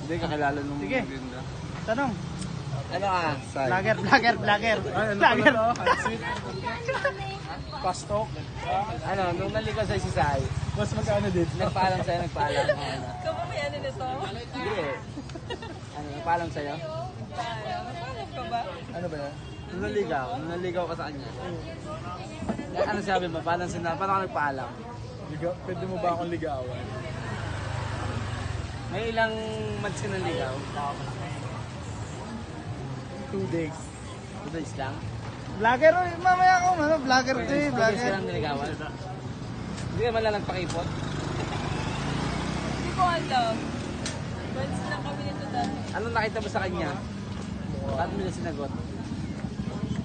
Hindi, kakilala nung Sige. maganda. Tanong. Ano ka? Sai. Vlogger. Fast talk. Ano, nung naligaw sa'yo si Sai, Mas magkano din? nagpaalam sa'yo. Ikaw ba may ano nito? Hindi eh. Ano, nagpaalam sa'yo? Nagpaalam ka ba? Ano ba yan? Nung naligaw ka sa kanya. Ano sabi mo? Paano ka nagpaalam? Pwede mo ba akong ligawan? May ilang months ka naligaw? 2 days. 2 days lang? Vlogger, mamaya ako, vlogger to eh, 2 days ka vlogger. lang naligawan? Hindi ka man lang nagpakipot? Hindi ko alam. Once lang kami nito dati. Anong nakita mo sa kanya? Bakit mo niya sinagot?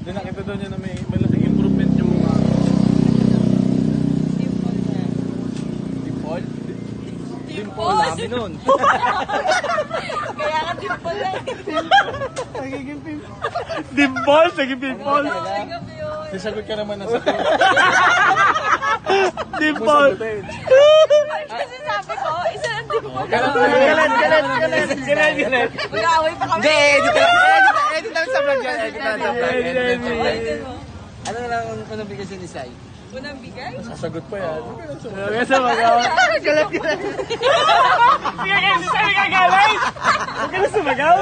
Doon nakita daw niya na may malaking improvement yung mukha. Dimple niya. Dimple? Dimple? Dami nun. Kaya ka dimple lang. Nagiging pimp. Dimple! Sige, Dimple! Nagab yun. Nasagot ka naman na sa ko. Dimple. Kasi sabi ko, isa lang dimple. Galit! Mag-aaway pa kami. Hindi, edit lang sa vlog yan. Ulitin mo. Ano lang unang bigay ni Sai? Unang bigay? Sasagot pa yan. Kasi magawa. Galit. Sige, kasi sa'yo kagalit! Huwag ka na sumagaw!